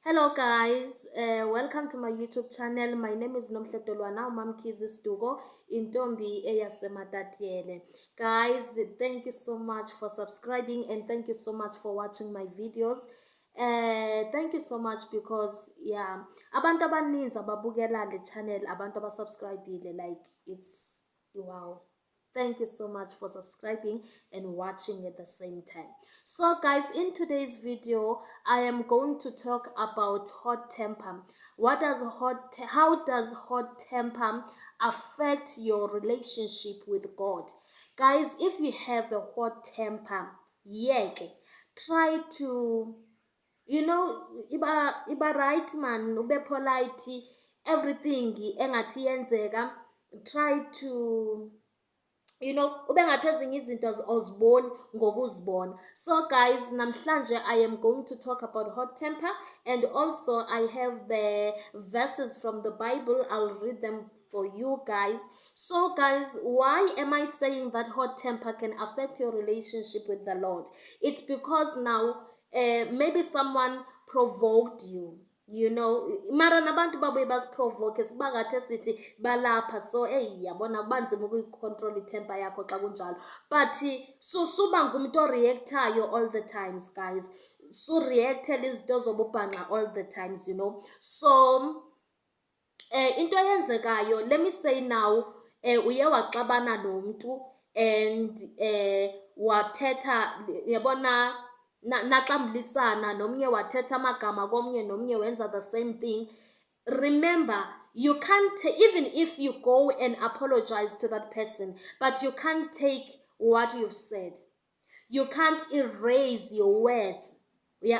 Hello guys, welcome to my YouTube channel. My name is Nomhledolwana Mamkhizi Stugo Intombi Eyasematatiele. Guys, thank you so much for subscribing and thank you so much for watching my videos. Thank you so much because abantu abaninzi ababukela le channel, abantu abasubscribile, like it's wow. Thank you so much for subscribing and watching at the same time. So guys, in today's video, I am going to talk about hot temper. How does hot temper affect your relationship with God? Guys, if you have a hot temper, try to, iba right man, ube polite, everything engathi yenzeka, try to ube ngathi ezinye izinto awuziboni ngokuzibona. So guys, namhlanje I am going to talk about hot temper, and also I have the verses from the Bible. I'll read them for you guys. So guys, why am I saying that hot temper can affect your relationship with the Lord? It's because now maybe someone provoked you. Mara nabantu babuye basiprovoke sibangathe sithi balapha, so yabona kubanzima ukuyicontrol itemper yakho xa kunjalo, but suba ngumuntu oreactayo all the times guys, reactele izinto zobubhanqa all the times, so into eyenzekayo, let me say now, uye waxabana nomntu and wathetha, yabona naxambulisana nomnye wathetha amagama komnye nomnye wenza the same thing. Remember, you can't, even if you go and apologize to that person, but you can't take what you've said. You can't erase your words,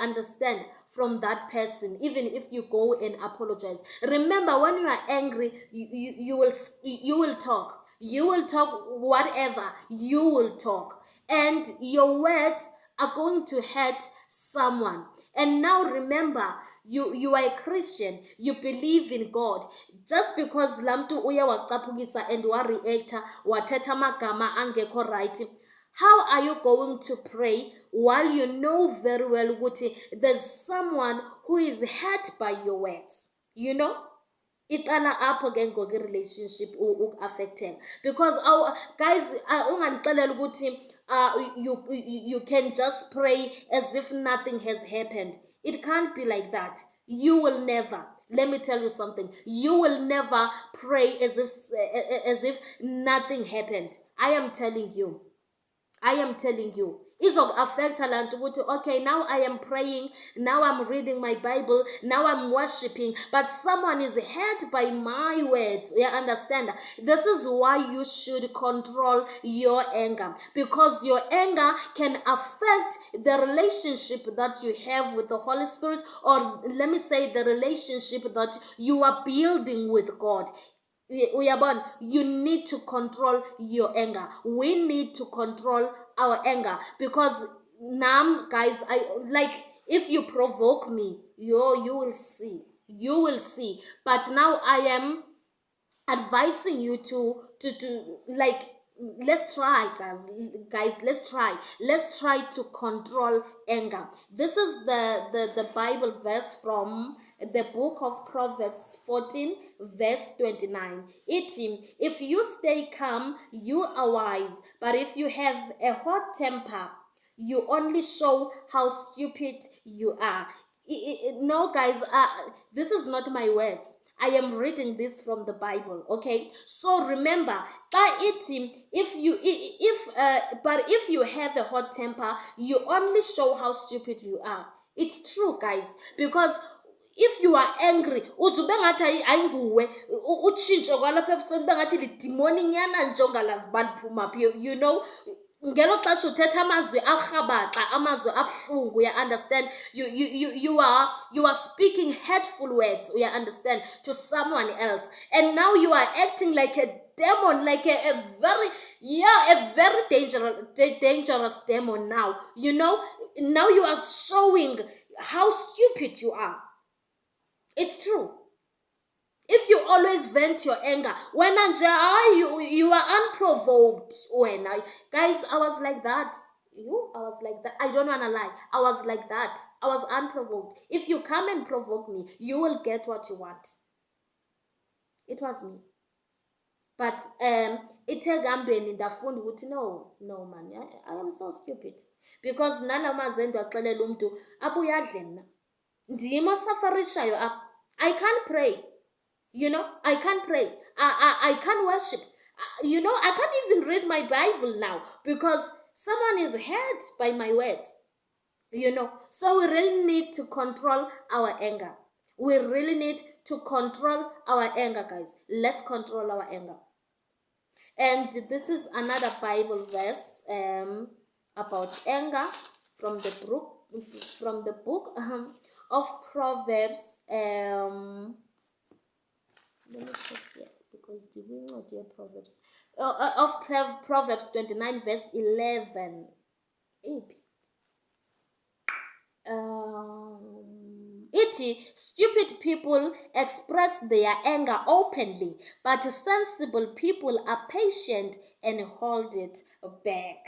understand, from that person, even if you go and apologize. Remember, when you are angry, you will talk. You will talk whatever, you will talk. And your words are going to hurt someone. And now remember, you are a Christian, you believe in God. Just because lamtu uya waqaphukisa and wa reactor wathetha amagama angekho right, how are you going to pray while you know very well ukuthi there's someone who is hurt by your words? Iqala apho ke ngoku relationship uku-affecteka, because guys, ungandixelela ukuthi you can just pray as if nothing has happened. It can't be like that. You will never, let me tell you something, you will never pray as if nothing happened. I am telling you. Affect a lot. Okay, now I am praying, now I'm reading my Bible, now I'm worshiping, but someone is hurt by my words. You understand? This is why you should control your anger, because your anger can affect the relationship that you have with the Holy Spirit, or let me say the relationship that you are building with God. You need to control your anger. We need to control our anger, because now guys, if you provoke me, you will see. But now I am advising you to let's try, guys, let's try to control anger. This is the Bible verse from the book of Proverbs 14 verse 29. If you stay calm, you are wise, but if you have a hot temper, you only show how stupid you are. No guys, this is not my words. I am reading this from the Bible, okay? So remember, if you have a hot temper, you only show how stupid you are. It's true, guys, because if you are angry, uzube ngathi ayinguwe, utshintshe kwalapha ebusweni bengathi lidimoni nyana njonga lazibaliphuma phi, ngelo xesha uthetha amazwi arhabaxa, amazwi abuhlungu, understand? You are speaking hurtful words, understand, to someone else, and now you are acting like a demon, like a very dangerous demon. Now now you are showing how stupid you are. It's true. If you always vent your anger, when you are unprovoked, guys, I was like that. I was like that. I don't want to lie. I was like that. I was unprovoked. If you come and provoke me, you will get what you want. It was me. But ithegambeni ndafunda ukuthi no man, I am so stupid. Because nalama zendo axelela umuntu abuya adle mna. Ndimo safarishayo apha. I can't pray. I can't pray. I can't worship. I can't even read my Bible now because someone is hurt by my words. So we really need to control our anger. We really need to control our anger, guys. Let's control our anger. And this is another Bible verse about anger from the book of Proverbs. Let me check here because did we not hear Proverbs? Of Proverbs 29 verse 11. Stupid people express their anger openly, but sensible people are patient and hold it back.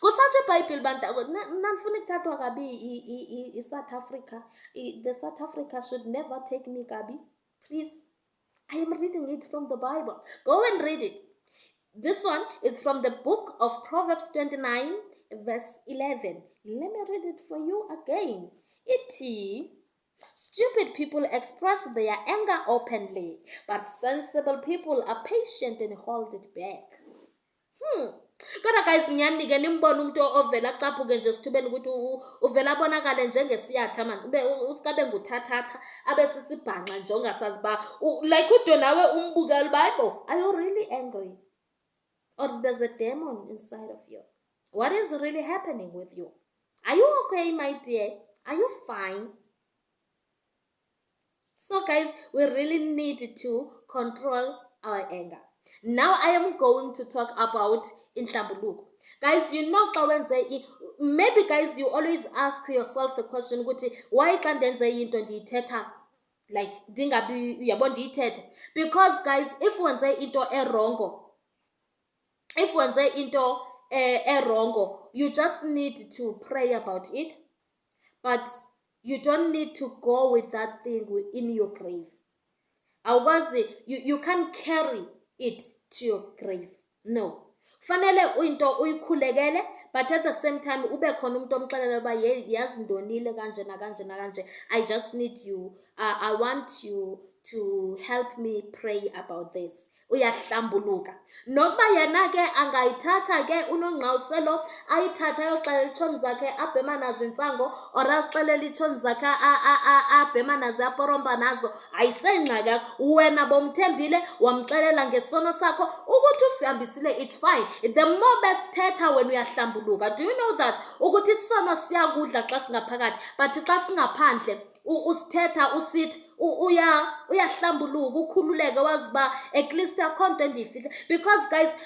Kusache Bible bantu nanifuna ukuthathwa kabi South Africa. The South Africa should never take me kabi. Please. I am reading it from the Bible. Go and read it. This one is from the book of Proverbs 29 verse 11. Let me read it for you again. Stupid people express their anger openly, but sensible people are patient and hold it back. Kodwa guys ngiyanike nimbona umuntu ovela caphuke nje sithubeni ukuthi uvela abonakale njengesiyatha man usikabe nguthathatha abe sisibhanqa nje ongasazi ba like udo nawe umbukela Bible. Are you really angry? Or there's a demon inside of you? What is really happening with you? Are you okay, my dear? Are you fine? So guys, we really need to control our anger. Now I am going to talk about Inhlambuluko. Guys, maybe guys you always ask yourself a question, why can't ndenze into ndiyithetha like dingabi uyabona ndiyithethe? Because guys, if wenze into erongo, you just need to pray about it, but you don't need to go with that thing in your grave. You can't carry it to your grave. No. Fanele into uyikhulekele, but at the same time ube khona umuntu omxelela ba yazi ndonile kanje na kanje na kanje. I just need you. I want you to help me pray about this. Uyahlambuluka. Nokuba yena ke angayithatha ke unongqawuselo ayithatha yoxelela ichomi zakhe abhema nazo intsango or axelela ichomi zakhe abhema nazo aporomba nazo ayisengxaki yakho. Wena bomthembile wamxelela ngesono sakho ukuthi usihambisile, it's fine. The more besithetha when uyahlambuluka. Do you know that ukuthi isono siyakudla xa singaphakathi but xa singaphandle usithetha usithi uyahlambuluka ukhululeke wazi ba at least akhonto endiyifihla. Because guys,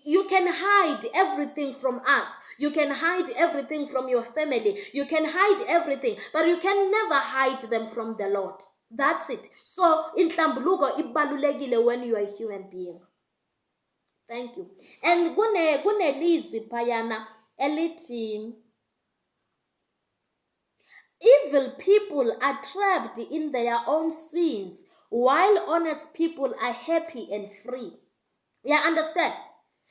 you can hide everything from us. You can hide everything from your family. You can hide everything, but you can never hide them from the Lord. That's it. So inhlambuluko ibalulekile when you are a human being. Thank you. And kunelizwi phayana elithi evil people are trapped in their own sins, while honest people are happy and free. You understand?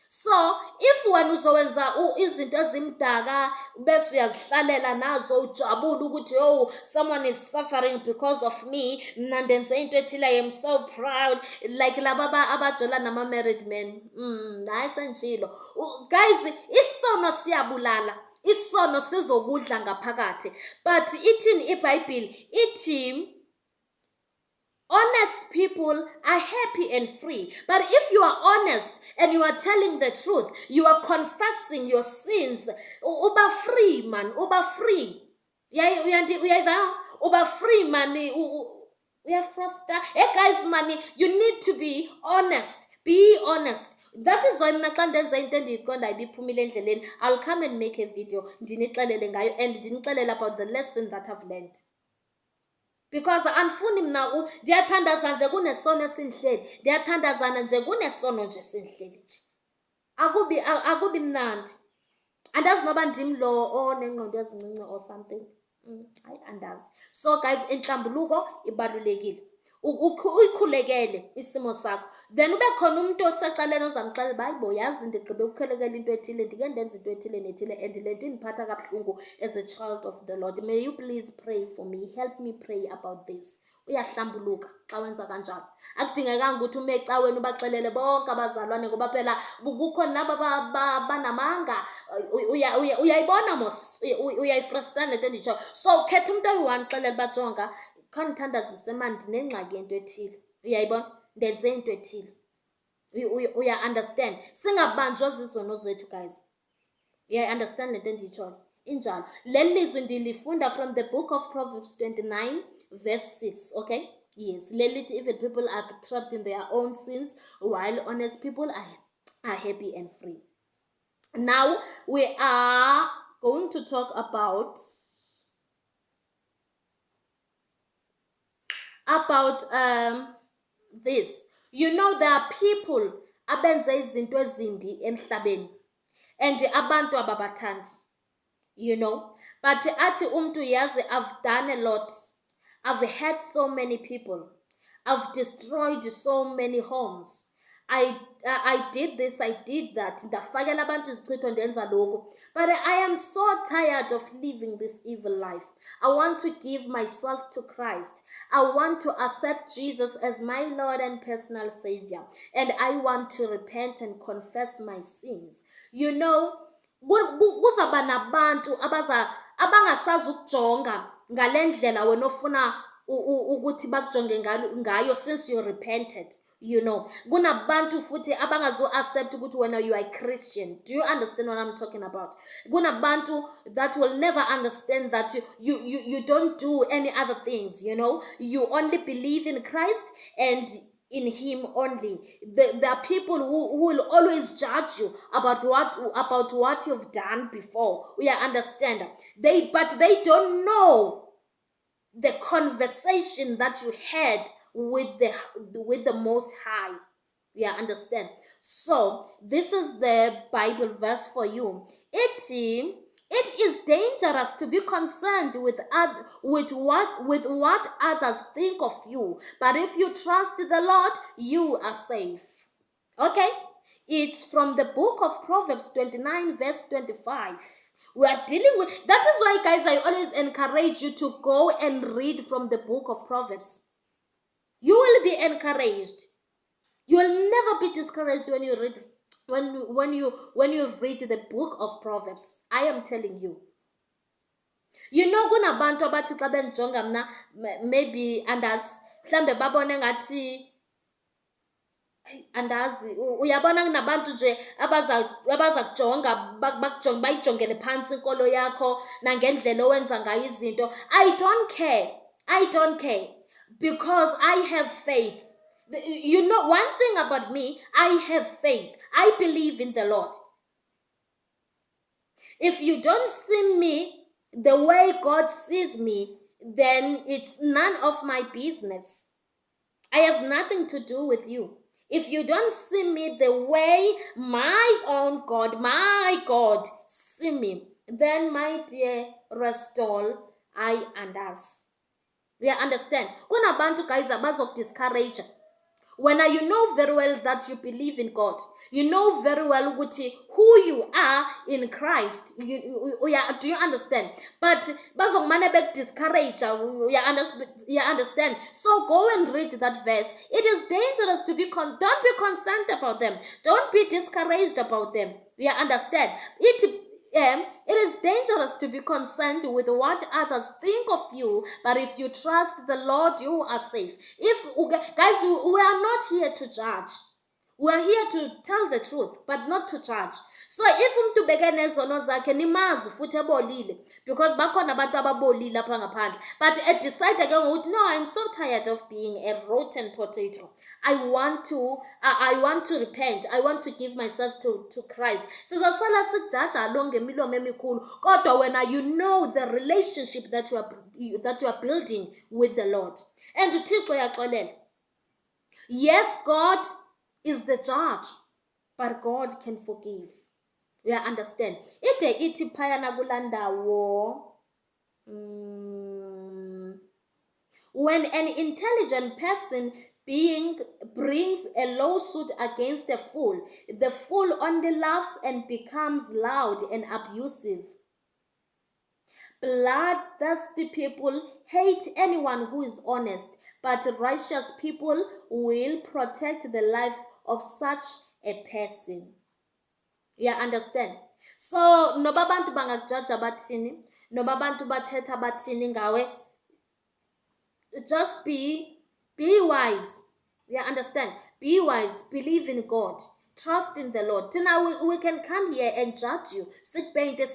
So, if wena uzowenza izinto ezimdaka bese uyazihlalela nazo ujabula ukuthi someone is suffering because of me, mina ndenze into ethile, I am so proud, like laba abajola nama married men. Nice and chill. Guys, isono siyabulala. Isono sizokudla ngaphakathi. But ithini iBhayibheli? Ithi honest people are happy and free. But if you are honest and you are telling the truth, you are confessing your sins, uba free man, uba free. Uba free man, uyafrosta. Hey guys man, you need to be honest. Be honest. That is why mina xa ndenza into endiyiqonda ibiphumile endleleni, I'll come and make a video ndinixelele ngayo and ndinixelele about the lesson that I've learned. Because anifuni mina ndiyathandaza nje kunesono esinhleli, ndiyathandazana nje kunesono nje sinhleli nje. Akubi mnandi. Andazi noba ndim lo onengqondo ezincinci or something. Hayi andazi. So guys, inhlambuluko ibalulekile. Uyikhulekele isimo sakho. Then ube khona umuntu osecaleni ozamxelela uba hayibo yazi ndigqibe ukukhulekela into ethile, ndike ndenza into ethile nethile and le nto indiphatha kabuhlungu as a child of the Lord. May you please pray for me. Help me pray about this. Uyahlambuluka xa wenza kanjalo. Akudingekanga ukuthi ume ecaweni ubaxelele bonke abazalwane ngoba phela kukho nabo banamanga. Uyayibona mos, uyayifrustana le nto enditsho. So khetha umuntu oyi-one xelela uba jonga, khandithandazise mani ndinengxaki yento ethile. Uyayibona? Ndenze into ethile. Uya-understand? Singabanjwa zizono zethu guys. Uya-understand le nto enditshoyo? Injalo. Leli lizwi ndilifunda from the book of Proverbs 29 verse 6, okay? Yes, lelithi evil people are trapped in their own sins while honest people are happy and free. Now we are going to talk about this. You know, there are people abenze izinto ezimbi emhlabeni and abantu ababathandi, you know, but athi umntu yazi I've done a lot. I've hurt so many people. I've destroyed so many homes. I did this, I did that. Ndafakela abantu izichitho ndenza lokho. But I am so tired of living this evil life. I want to give myself to Christ. I want to accept Jesus as my Lord and personal Savior. And I want to repent and confess my sins. You know, kuzaba nabantu abangasazi ukujonga ngalendlela wena ofuna ukuthi bakujonge ngayo since you repented. You know, kunabantu futhi abangazo accept ukuthi wena you are a Christian. Do you understand what I'm talking about? Kunabantu that will never understand that you don't do any other things, you know. You only believe in Christ and in him only. There are people who will always judge you about what you've done before. We understand. But they don't know the conversation that you had with the Most High. Yeah, understand. So this is the Bible verse for you. It is dangerous to be concerned with what others think of you, but if you trust the Lord, you are safe. Okay, it's from the book of Proverbs 29 verse 25. We are dealing with that. Is why, guys, I always encourage you to go and read from the book of Proverbs. You will be encouraged. You will never be discouraged when you read when you read the book of Proverbs. I am telling you. You know, kunabantu abathi xa benjonga mna maybe andazi mhlambe babone ngathi andazi uyabona kunabantu nje abaza kujonga bayijongele phansi inkolo yakho nangendlela owenza ngayo izinto. I don't care because I have faith. You know, one thing about me, I have faith. I believe in the Lord. If you don't see me the way God sees me, then it's none of my business. I have nothing to do with you. If you don't see me the way my own God, my God, see me, then my dear, restore I and us. We understand. Kunabantu guys abazok discourage. When you know very well that you believe in God, you know very well who you are in Christ. Do you understand? But bazongmane bek discourage. You understand? So go and read that verse. It is dangerous to be don't be concerned about them. Don't be discouraged about them. You understand? It is dangerous to be concerned with what others think of you, but if you trust the Lord, you are safe. Guys, we are not here to judge. We are here to tell the truth, but not to judge. So if umntu bekene zono zakhe nimazi futhi ebolile, because bakhona abantu ababolile apha ngaphandle, but decide ke ngokuthi no, I'm so tired of being a rotten potato. I want to repent. I want to give myself to Christ. Sizasala sijaja lo ngemilomo emikhulu, kodwa wena you know the relationship that you are building with the Lord. And uThixo uyaxolela. Yes, God is the judge, but God can forgive. You understand? Ide ithi phayana kulandawo. When an intelligent person brings a lawsuit against the fool only laughs and becomes loud and abusive. Bloodthirsty people hate anyone who is honest, but righteous people will protect the life of such a person. You understand? So, noba abantu bangakujaja bathini, noba abantu bathetha bathini ngawe, just be wise. You understand? Be wise, believe in God, trust in the Lord. Now we can come here and judge you. Sikupeyinte.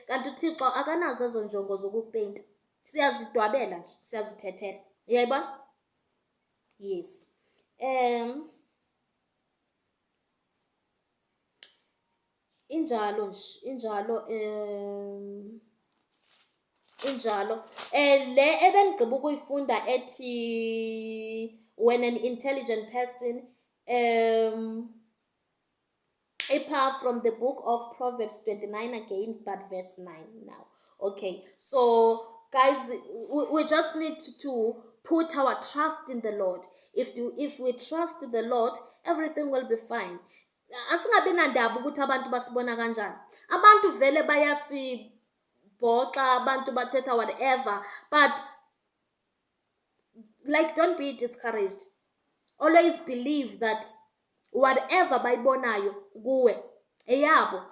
Kanti uThixo akanazo ezo njongo zokukupeyinta. Siyazidwabela nje, siyazithethela. Uyayibona? Yes. Injalo. Le ebengigqiba ukuyifunda ethi when an intelligent person, apart from the book of Proverbs 29 again, but verse 9 now. Okay, so guys, we just need to put our trust in the Lord. If we trust the Lord, everything will be fine. Asingabi nandaba ukuthi abantu basibona kanjani. Abantu vele bayasibhoxa, abantu bathetha whatever, but like, don't be discouraged. Always believe that whatever bayibonayo kuwe eyabo,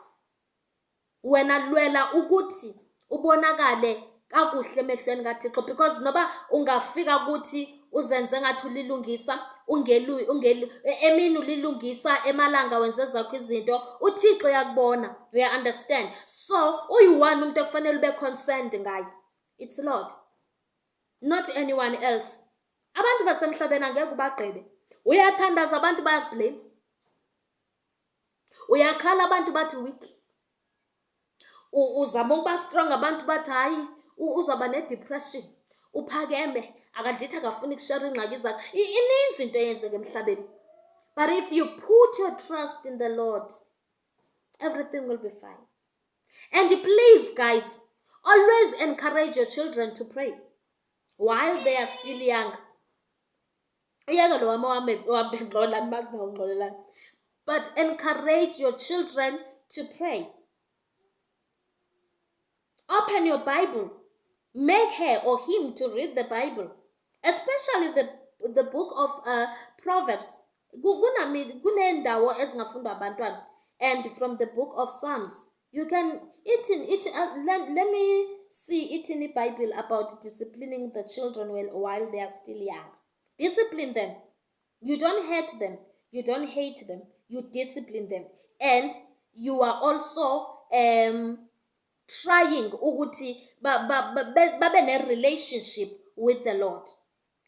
wena lwela ukuthi ubonakale kakuhle emehlweni kaThixo, because noba ungafika ukuthi uzenze ngathi ulilungisa, emini ulilungisa, emalanga wenze zakho izinto, uThixo yakubona. You understand? So uyi-one umuntu ekufanele ube concerned ngaye, it's Lord, not anyone else. Abantu basemhlabeni angeke ubagqibe. Uyathandaza abantu bayakublame, uyakhala abantu bathi weak, uzama ukuba strong abantu bathi hayi uzaba ne-depression, uphakeme, akandithi akafuni kushare ingxaki zakhe. Ininzi into eyenzeka emhlabeni. But if you put your trust in the Lord, everything will be fine. And please, guys, always encourage your children to pray while they are still young. But encourage your children to pray. Open your Bible. Make her or him to read the Bible, especially the book of Proverbs. And from the book of Psalms, you can let me see it in the Bible about disciplining the children while they are still young. Discipline them. You don't hurt them. You don't hate them. You discipline them. And you are also trying ukuthi babe ne-relationship with the Lord.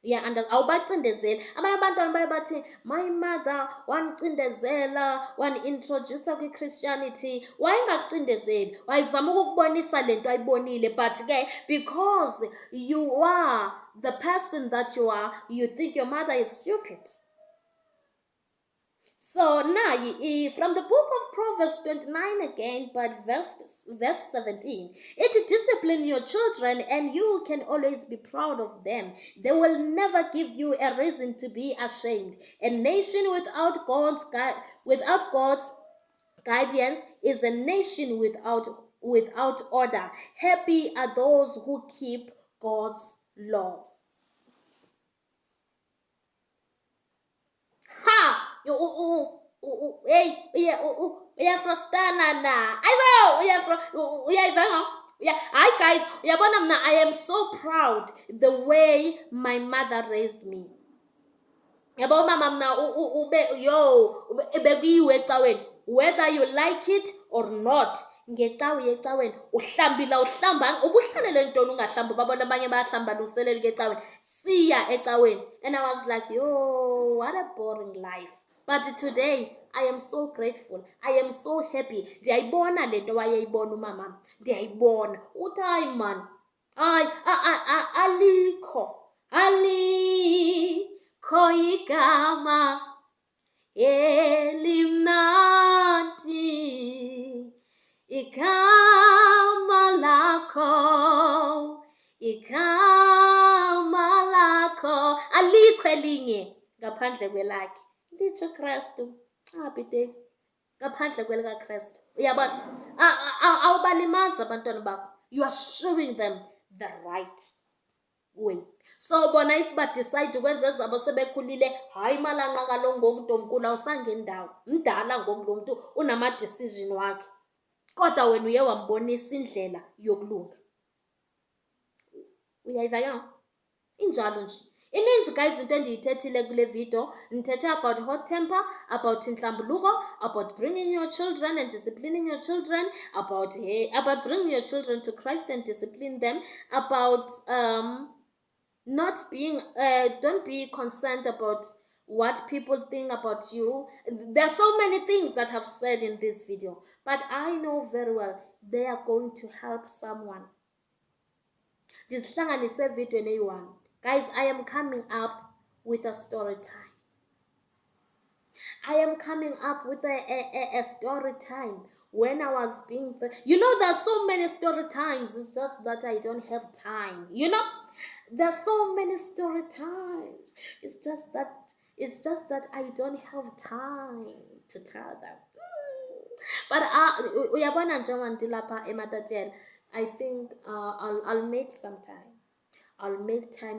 Yeah, and awubacindezeli. Abanye abantwana baye bathi, my mother wangicindezela, wan-introducer kwi-Christianity. Wayengakucindezeli, wayezama ukukubonisa lento ayibonile, but because you are the person that you are, you think your mother is stupid. So now, from the book of Proverbs 29 again, but verse 17, it discipline your children and you can always be proud of them. They will never give you a reason to be ashamed. A nation without God's guidance is a nation without order. Happy are those who keep God's law. Ha! Uyafrostana na. Hi guys, I am so proud the way my mother raised me. Whether you like it or not, uhlambila uhlamba ubuhlalele ntoni ungahlamba babona abanye bayahlamba luselele ngecaweni siya ecaweni. And I was like, yo, what a boring life. But today I am so grateful, I am so happy. Ndiyayibona lento wayeyibona umama, ndiyayibona uthi hayi man, hayi alikho igama elimnandi igama lakho, igama lakho, alikho elinye ngaphandle kwelakhe. Nditsho Kristu, bhideki, ngaphandle kwelikaKristu. Uyabona, awubalimazi abantwana bakho. You are showing them the right way. So bona if badecide ukwenza ezabo sebekhulile, hayi malanqa kalo ngoku ntomkhulu awusangendawo, mdala ngoku lo muntu unama-decision wakhe, kodwa wena uye wambonisa indlela yokulunga. Uyayiva ke? Injalo nje. Ininzi guys into endiyithethile kule video. Ndithethe about hot temper, about inhlambuluko, about bringing your children and disciplining your children, about bringing your children to Christ and discipline them, about not being don't be concerned about what people think about you. There are so many things that I've said in this video, but I know very well they are going to help someone. Ndizihlanganise video neyi-1. Guys, I am coming up with a story time. I am coming up with a story time. When I was being there's so many story times. It's just that I don't have time. There's so many story times. It's just that I don't have time to tell them. But uyabona njengoba ndilapha eMatatiele, I think I'll make some time. I'll make time